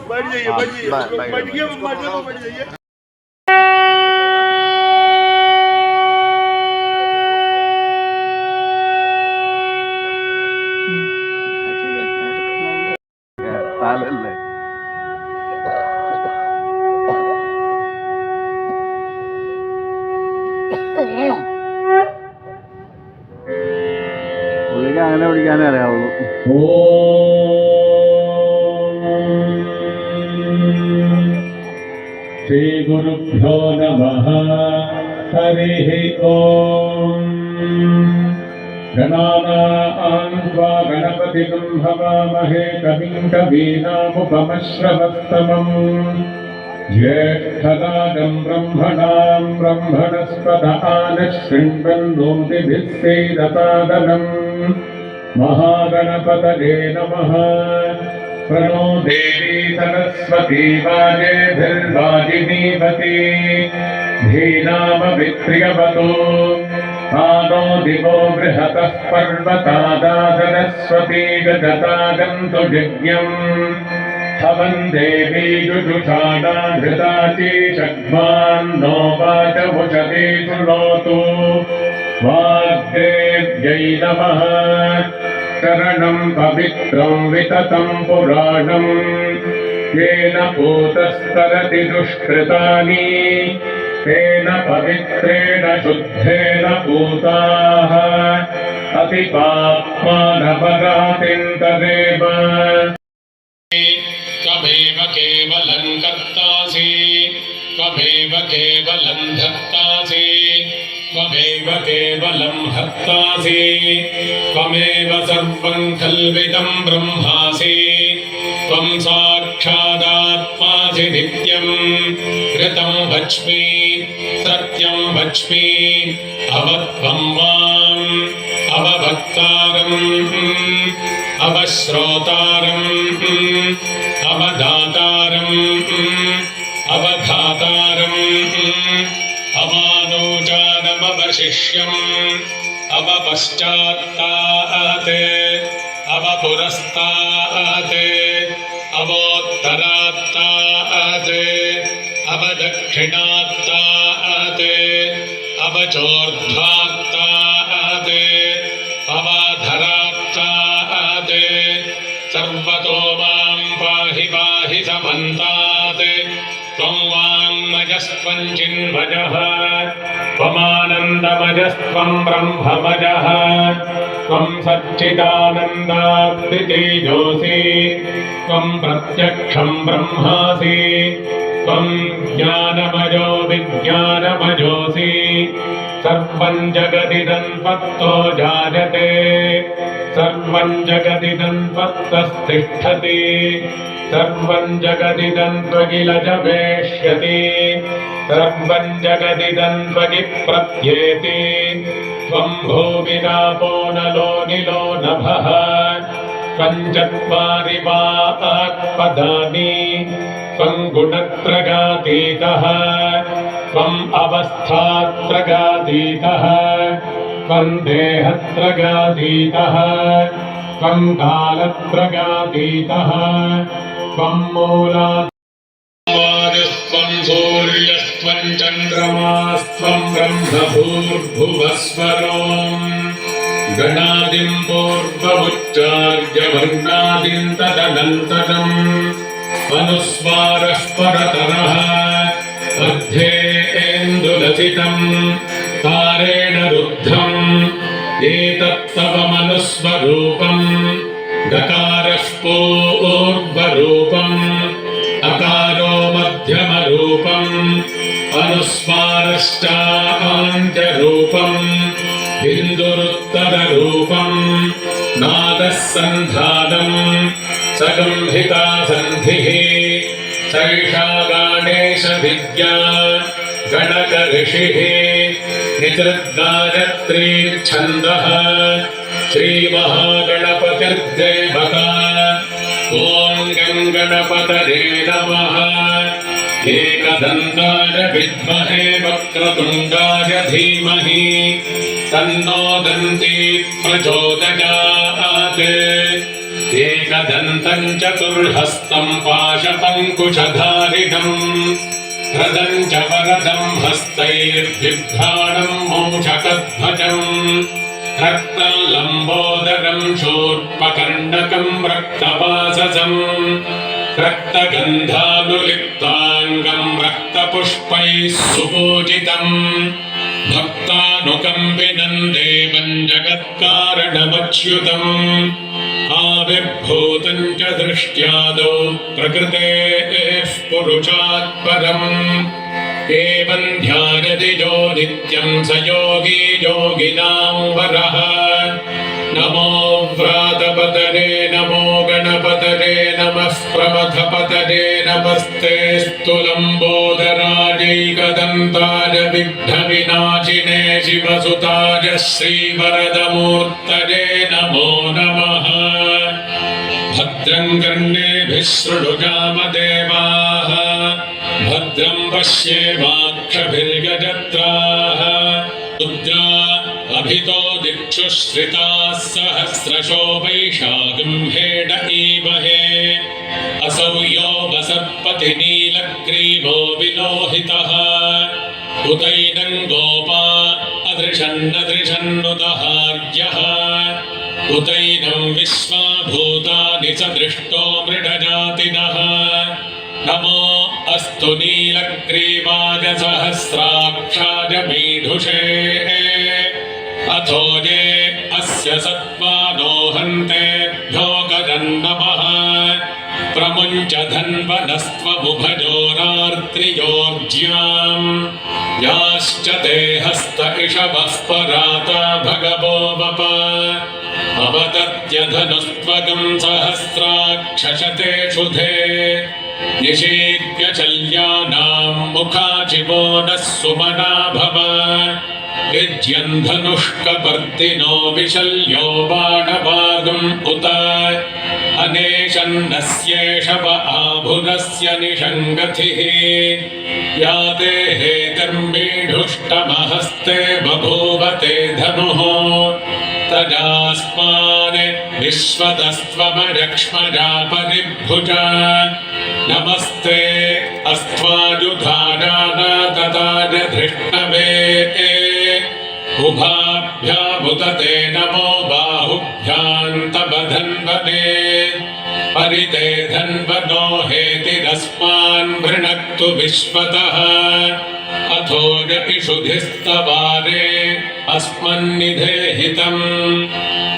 बैठ जाइए बैठिए बैठ जाइए। പുള്ളിക്ക് അങ്ങനെ പിടിക്കാനേ അറിയാവുള്ളൂ. ശ്രീ ഗുരുഭ്യോ നമഃ. ഹരിഃ ഓം. ഗണാനാം ത്വാ ഗണപതിം ഹവാമഹേ കവിം കവീനാമുപമശ്രവസ്തമം. ജ്യേഷ്ഠരാജം ബ്രഹ്മണാം ബ്രഹ്മണസ്പത ആനശൃണ്വന്നോതിഭിः സേദസാദനം. महागणपतये नमः. प्रणो देवी सरस्वती वाजेभिर्वाजिनीवती. धीनामवित्र्यवतो आदो दिवो बृहतः पर्वतादासरस्वती गजतागन्तु यज्ञम्. हवन् देवी जुजुषाणाधृताची षड्मान्नो वाचमुषते शृणोतु. वाग्देव्यै नमः. शरणं पवित्रं विततं पुराणं येन पूतस्तरति दुष्कृतानि. तेन पवित्रेण शुद्धेन पूताः अतिपाप्मानपरातिन्तदेव. त्वमेव केवलं कर्तासि, त्वमेव केवलं धर्तासि, त्वमेव केवलं हर्तासि, त्वमेव सर्वं खल्विदं ब्रह्मासि. त्वं साक्षादात्मासि नित्यं. ऋतं वच्मि सत्यं वच्मि अवत्वं वाम् अवभक्तारम् अवश्रोतारम् अवदातारम् अवधातारम् अवानोजानमवशिष्यम् अवपश्चात्तात् अवपुरस्तात् अवोत्तरात्तात् अवदक्षिणात्तात् अवचोर्ध्वात्तात् अवाधरात्तात्. सर्वतो मां पाहि पाहि समन्तात्. त्वं वाङ्मयस्त्वं चिन्मयः, त्वमानन्दमयस्त्वं ब्रह्ममयः. त्वं सच्चिदानन्दात्रितेजोऽसि, त्वं प्रत्यक्षं ब्रह्मासि. त्वं ज्ञानमयो विज्ञानमयोऽसि. सर्वं जगदिदं त्वत्तो जायते, सर्वं जगदिदं त्वत्तस्तिष्ठति. सर्वं जगदिदं त्वगिलजवेष्यति, सर्वं जगदिदं त्वगि प्रत्येति. त्वं भूमिरापो नलो निलो नभः. पञ्चत्वारि वाक्पदानि. त्वं गुणत्रयातीतः, त्वम् अवस्थात्रयातीतः, त्वं देहत्रयातीतः, त्वं कालत्रयातीतः, त्वं मूलात्मास्त्वं सूर्यस्त्वं चन्द्रमास्त्वं ब्रह्मभूर्भुवस्वरोम्. गणादिं पूर्वमुच्चार्य वर्णादिं तदनन्तरम्. अनुस्वारः परतरः अध्येन्दुलसितम् तारेण रुद्धम्. एतत्तव मनुस्वरूपम्. गकारः पूर्वरूपम्, अकारो मध्यमरूपम्, अनुस्वारश्चान्त्यरूपम्, बिन्दुरुत्तररूपम्. नादः सन्धानम् सगम्भिता सन्धिः. सैषा गणेशविद्या गणकऋषिः. निसृद्गायत्री छन्दः. श्रीमहागणपतिर्देवता. ॐ गणपतये नमः. एकदन्ताय विद्महे वक्रतुण्डाय धीमहि तन्नो दन्ती प्रचोदयात्. एकदन्तं चतुर्हस्तं पाशपङ्कुशधारिणम् रदं च वरदं हस्तैर्बिभ्राणं मूषकध्वजम् रक्तं लम्बोदरं शूर्पकर्णकं रक्तवाससं रक्तगन्धानुलिप्ताङ्गं रक्तपुष्पैः सुपूजितम् भक्तानुकम्पिनं देवं जगत्कारणमच्युतम् आविर्भूतं च दृष्ट्यादौ प्रकृतेः पुरुषात् परम् एवं ध्यायति यो नित्यं स योगी योगिनां वरः नमो व्रातपतये नमो गणपतये नमः प्रमथपतये नमस्ते स्तुलम्बोदराजैकदन्ताय विघ्नविनाशिने शिवसुताय श्रीवरदमूर्तये नमो नमः भद्रं कर्णेभिः शृणुयामदेवाः भद्रं पश्येमाक्षभिर्यजत्राः रुद्रा अभितो दिक्षुश्रिताः सहस्रशो वैशागम्भेड ईमहे असौ यो वसत्पतिनीलग्रीवो विलोहितः उतैनं गोपा अदृशन्नदृशन्नुदहार्यः उतैनं विश्वाभूतानि स दृष्टो मृडजातिनः नमो अस्तु नीलग्रीवाय सहस्राक्षाय मीढुषे अथो ये अस्य सत्त्वानो हन्तेभ्यो गजन्नमः प्रमुञ्च धन्वनस्त्वमुभयोरार्त्रियोर्ज्याम् याश्च ते हस्त इषवः पराता भगवो वप अवदत्यधनुस्त्वगं सहस्राक्षशते शुधे निषीद्य चल्यानां मुखाचिवो नः सुमना भव युज्यन् धनुष्कपर्दिनो विशल्यो बाणवागम् उत अनेशन्नस्येषव आभुनस्य निषङ्गतिः या ते हेतर्मीढुष्टमहस्ते बभूव ते धनुः तदास्मान् विश्वतस्त्वमरक्ष्मजा परिभुजा नमस्ते अस्त्वायुधानातताय धृष्णवे उभाभ्यामुदते नमो बाहुभ्यां तव धन्वने परिते धन्वनो हेतिरस्मान् वृणक्तु विश्वतः अथो यपिषुधिस्तवारे अस्मन्निधेहितम्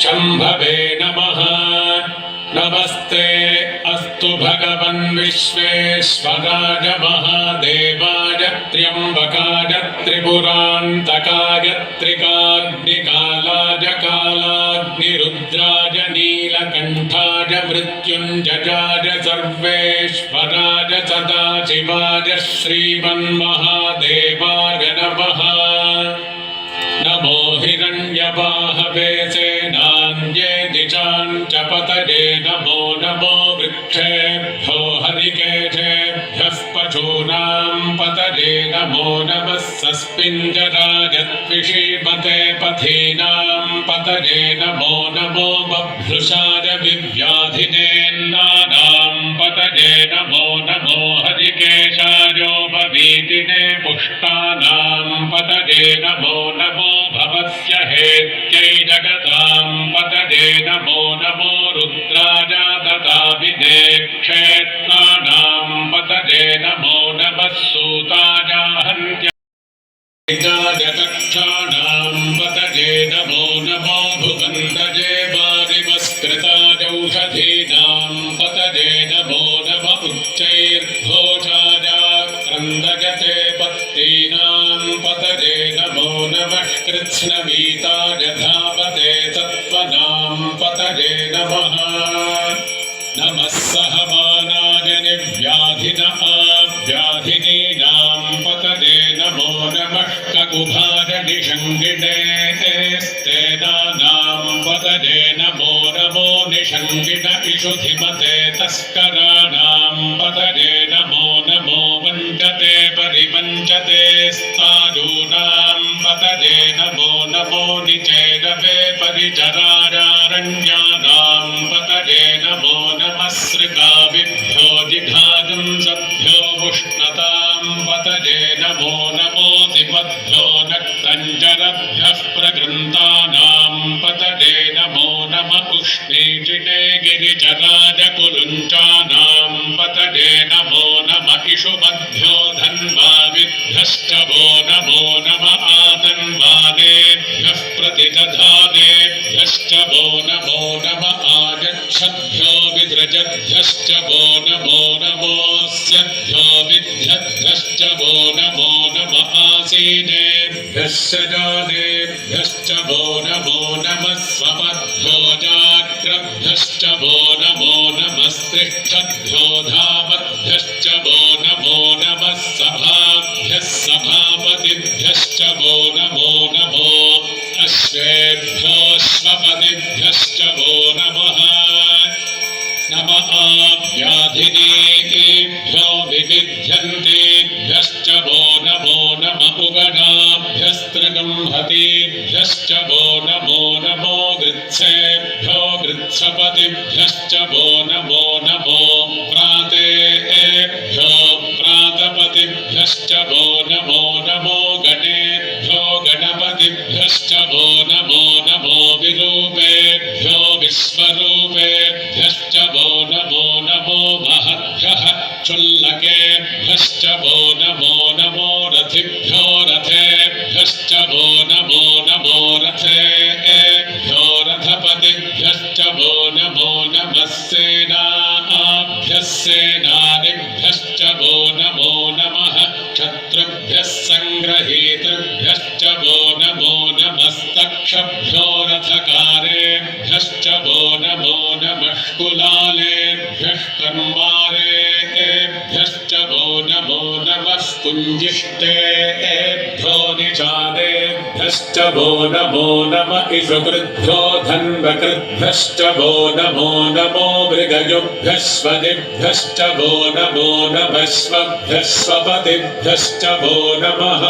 शम्भवे नमः नमस्ते अस्तु भगवन् विश्वेश्वराय महादेवाय त्र्यम्बकाय त्रिपुरान्तकाय त्रिकाग्निकालाय कालाग्निरुद्राय नीलकण्ठाय मृत्युञ्जयाय सर्वेश्वराय सदाशिवाय श्रीमन्महादेवाय नमः नमो हिरण्यवाहवे सेनान्ये दिशां च पतये नमो नमो वृक्षेभ्यो हरिकेशेभ्यः पशूनां पतये नमो नमः सस्मिञ्जराय त्विषीमते पथीनां पतये नमो नमो बभ्रुषाय विव्याधिनेन्नानां पतये नमो नमो हरिकेशायोपवीतिने पुष्टानां पतये नमो नमो भवस्य हेत्यै जगतां पतये नमो नमो रुद्राय ददाविदे क्षेत्राणां पतये नमो नमः सूताय हन्त्याय कक्षाणां पतये नमो नमो भुवन्तये वारिमस्कृताय औषधीनां पतये नमो नम उच्चैर्घोषाय क्रन्दयते पत्तीनां पतये नमो नमः कृत्स्नवीताय धावते सत्त्वनां पतये नमः नमः सहमानाय निर्व्याधिनः व्याधिनीनां पतये नमो नमः ककुभाय निषङ्गिणे स्तेनानां पतये नमो नमो निषङ्गिण इषुधिमते तस्कराणां पतये नमो नमो वञ्चते परिवञ्चते स्तायूनां पतये नमो नमो निचेरवे परिचरारारण्यानां पतये नमो नमो नमः श्रिकाविभ्यो जिघागंसभ्यो उष्णतां पतये नमो नमोऽधिपद्भ्यो नक्तञ्जरभ्यः प्रगृन्तानां पतये नमो नमः उष्णीजिने गिरिचराजकुलुञ्चानां पतये नमो नमः इषुमद्भ्यो धन्वाविभ्यश्च वो नमो नमः आतन्वानेभ्यः प्रतिदधानेभ्यश्च वो नमो नमः आगच्छद्भ्यो विद्रजद्भ्यश्च वो नमो नमोऽस्यभ्यो विद्यद्भ्यश्च वो नमो नमः आसीनेभ्यश्च जानेभ्यश्च वो नमो नमः स्वपद्भ्यो जाग्रभ्यश्च वो नमो नमस्तिष्ठद्भ्यो धावद्भ्यश्च वो नमो नमः सभाभ्यः सभापतिभ्यश्च वो नमो नमो अश्वेभ्यो स्वपतिभ्यश्च वो नमः नमः व्याधिनेभ्यो विविध्यन्तेभ्यश्च वो नमो नमः उगणाभ्यस्त्रगंहतेभ्यश्च वो नमो नमो गृत्सेभ्यो गृत्सपतिभ्यश्च वो नमो नमो प्रातेभ्यो प्रातपतिभ्यश्च वो नमो नमो गणेभ्यो गणपतिभ्यश्च वो नमो नमो विरूपेभ्यो विश्वरूपेभ्यश्च वो नमो नमो महद्भ्यः चुल्लकेभ्यश्च वो नमो नमो रथिभ्यो रथेभ्यश्च वो नमो नमो रथेभ्यो रथपतिभ्यश्च वो नमो नमः सेनाभ्यः सेनानिभ्यश्च वो नमो नमः शत्रुभ्यः सङ्ग्रहीतृभ्यश्च वो नमो नमस्तक्षभ्यो रथकारेभ्यश्च वो नमो नमः कुलालेभ्यः कर्मारेभ्यश्च वो नमो नमः कुञ्जिष्टेभ्यो निषादेभ्यश्च वो नमो नमः इषुकृद्भ्यो धन्वकृद्भ्यश्च वो नमो नमो मृगयुभ्यः स्वदिभ्यश्च वो नमो नमः स्वभ्यः स्वपतिभ्यश्च वो नमः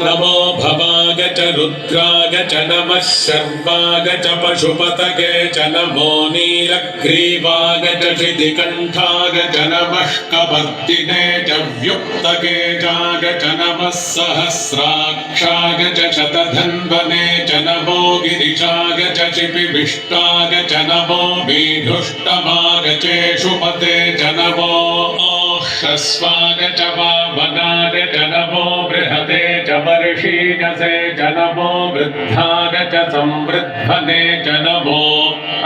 नमो भवाय च रुद्राय च नमः शर्वाय च पशुपतये च नमो नीलग्रीवाय च शितिकण्ठाय च नमः कपर्दिने च व्युक्तके चाय च नमः सहस्राक्षाय च शतधन्वने च नमो गिरिशाय च शिपिविष्टाय च नमो वीढुष्टमाय चेषुपते च नमो ह्रस्वाय च वामनाय च नमो बृहते च वर्षीयसे च नमो वृद्धाय च संवृद्धने च नमो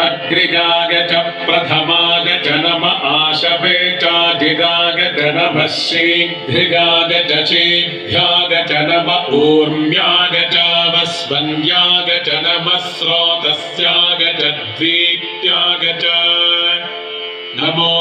अग्रियाय च प्रथमाय च नम आशवे चाधिराय च नमः शीघ्रियाय च शीभ्याय च नम ऊर्म्याय च वस्वन्याय च नमः स्रोतस्याय च द्वीप्याय च नमो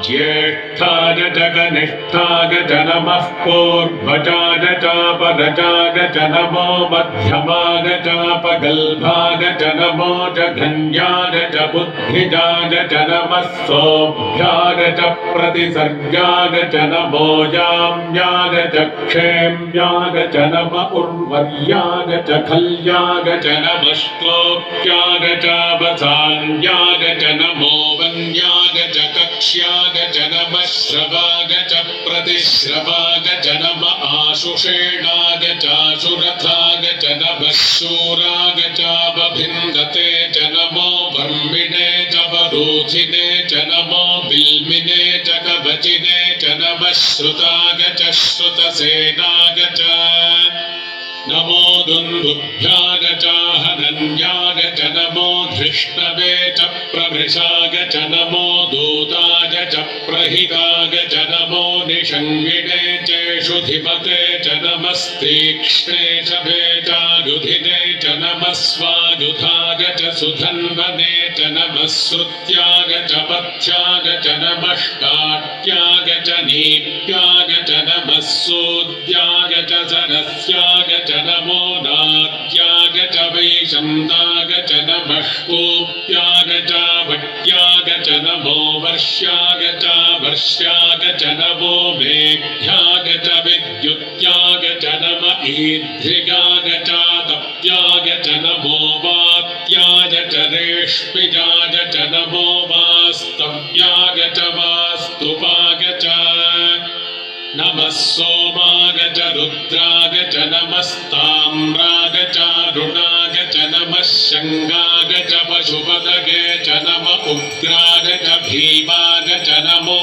ज्येष्ठाय च कनिष्ठाय च नमः पूर्वजाय चापरजाय च नमो मध्यमाय चापगल्भाय च नमो जघन्याय च बुद्धिजाय च नमः सोऽभ्याय च प्रतिसर्गाय च नमो याम्याय च क्षेम्याय च नम उर्वर्याय च खल्याय च नमः श्लोक्याय चावसान्याय च नमो वन्याय च कक्ष्याय च नमः श्रवाय च प्रतिश्रवाय च नम आशुषेणाय चाशुरथाय च नमः शूराय चावभिन्दते च नमो वर्मिणे च वरूथिने च नमो बिल्मिने च कवचिने च नमः श्रुताय च श्रुतसेनाय च नमो दुन्दुभ्याय चाहनन्याय च नमो धृष्णवे च प्रभृशाय च नमो दूताय च प्रहिताय च नमो निषङ्गिणे चेषुधिपते च नमस्तीक्ष्णे च भेचायुधिने च नमः स्वायुधाय च सुधन्वने च नमः श्रुत्याय च पथ्याय च नमः काट्याय च नीप्याय च नमः सूद्याय च सरस्याय च नमो नाट्याय च वैशन्ताय च नमः कूप्याय च भट्याय च नमो वर्ष्याय च वर्ष्याय च नमो मेघ्याय च विद्युत्याय च नम ईद्धिगाय च तप्याय च नमो वात्याय च रेष्मिजाय च नमस्ताम्राय चारुणाय च नमः शङ्गाय च पशुपतये च नम उग्राय च भीमाय च नमो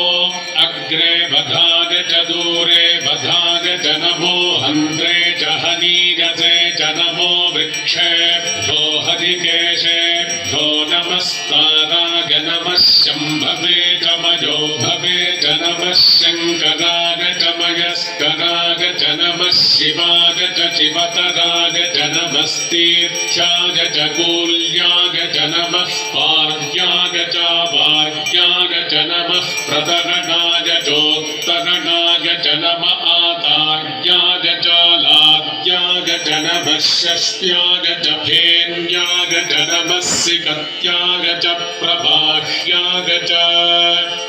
अग्रे वधाय च दूरे वधाय च नमो हन्त्रे च हनीरसे च नमो वृक्षेभ्यो हरिकेशेभ्यो नमस्ताराय नमः शम्भवे च मयो भवे च नमः शङ्कराय च मयस्कराय च नमः शिवाय च शिवतराय च नमस्तीर्थ्याय च कूल्याय च नमः पार्याय च वार्याय च नमः प्रतरणाय चोत्तरणाय च नम आतार्याय च लाद्याय च नमः षष्ट्याय च भेन्याय च नमः सिकत्याय च प्रभाष्याय च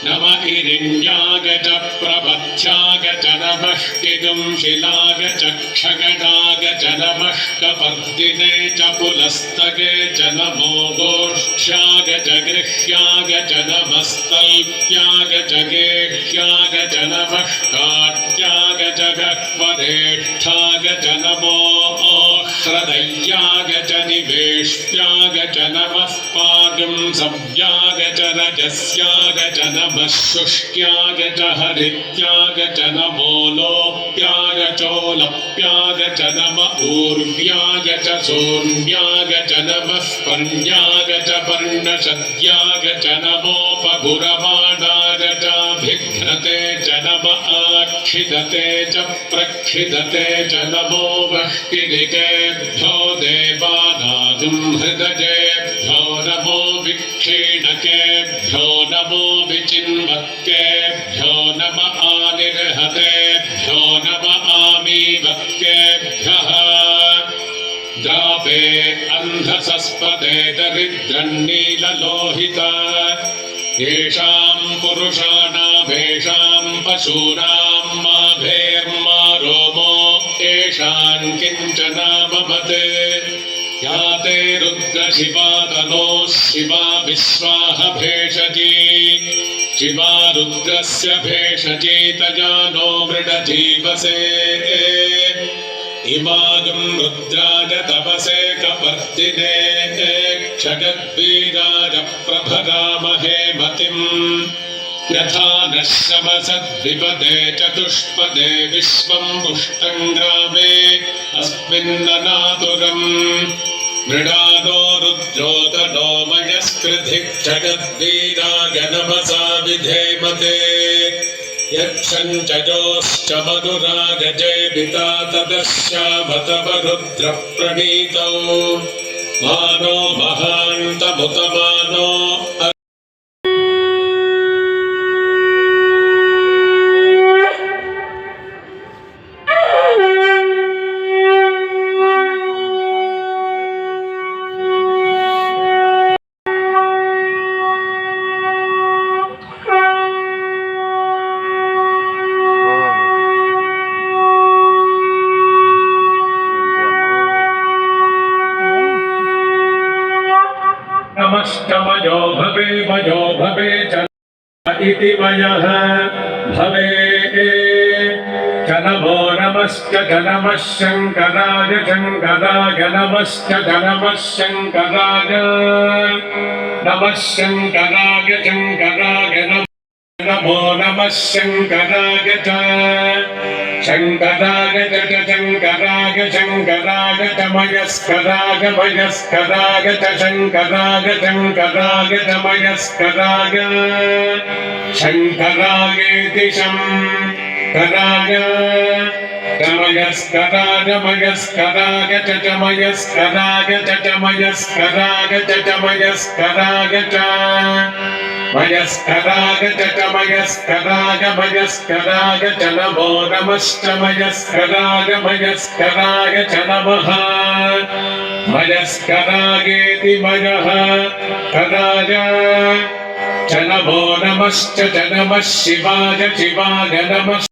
नम इरिण्याय च प्रबध्याय च नमष्टिगुंशिलाय च क्षगणाय च नमष्टपर्दिने च पुलस्तगे च नमो गोष्ठ्याय च गृह्याय च नमस्तल्प्याय च गेह्याय च नमष्टाढ्याय च गह्वरेष्ठाय च नमो हृदयाय च निवेष्ट्याय च नमः पागुंसव्याय च रजस्याय च नमः शुष्क्याय च हरित्याय च नमो लोप्याय चोलप्याय च नम ऊर्व्याय च सोर्म्याय च नमः पर्ण्याय च पर्णशद्याय च नमोपगुरमाणाय च भिघ्नते च नम आक्षिदते च प्रक्षिदते च नमो वष्टिनिकेभ्यो देवानागं हृदयेभ्यो नमो विक्षीणकेभ्यो नमो विचिन्वत्केभ्यो नम आनिर्हतेभ्यो नम आमीवत्केभ्यः द्रापे अन्धसस्पदे दरिद्रन्नीललोहिता येषां पुरुषाणामेषां पशूनां माभेर्मा रोमो येषां किञ्चनाममते या ते रुद्रशिवा तनोः शिवा विश्वाह भेषजी शिवा रुद्रस्य भेषजी तया नो मृडजीवसे इमागं रुद्राय तपसे कपर्दिने क्षगद्वीराय प्रभरामहे मतिम् यथा नः शमसद्विपदे चतुष्पदे विश्वं पुष्टं ग्रामे अस्मिन्ननातुरम् मृडानो रुद्रोतनो मयस्कृधिः जगद्वीराय नमसा विधेमते यक्षञ्चयोश्च मधुराय जयविता तदश्यामतव रुद्रप्रणीतौ मानो महान्तमुतमानो नमश्चमयो भवे च इति मयः भवे च नमो नमश्च च नमः शङ्कराय शङ्कराय नमश्च च नमः शङ्कराय नमः शङ्कराय शङ्कराय नमो नमः शङ्कराय च शङ्कराय च शङ्कराय शङ्कराय च मयस्कराय मयस्कराय च शङ्कराय शङ्कराय च मयस्कराय शङ्करायेति शङ्कराय च मयस्कराय मयस्कराय च मयस्कराय च मयस्कराय च मयस्कराय च मयस्कराय च मयस्कराय मयस्कराय च नमो नमश्च मयस्कराय मयस्कराय च नमः मयस्करायेति मयः कराय च नमो नमश्च च नमः शिवाय शिवाय नमः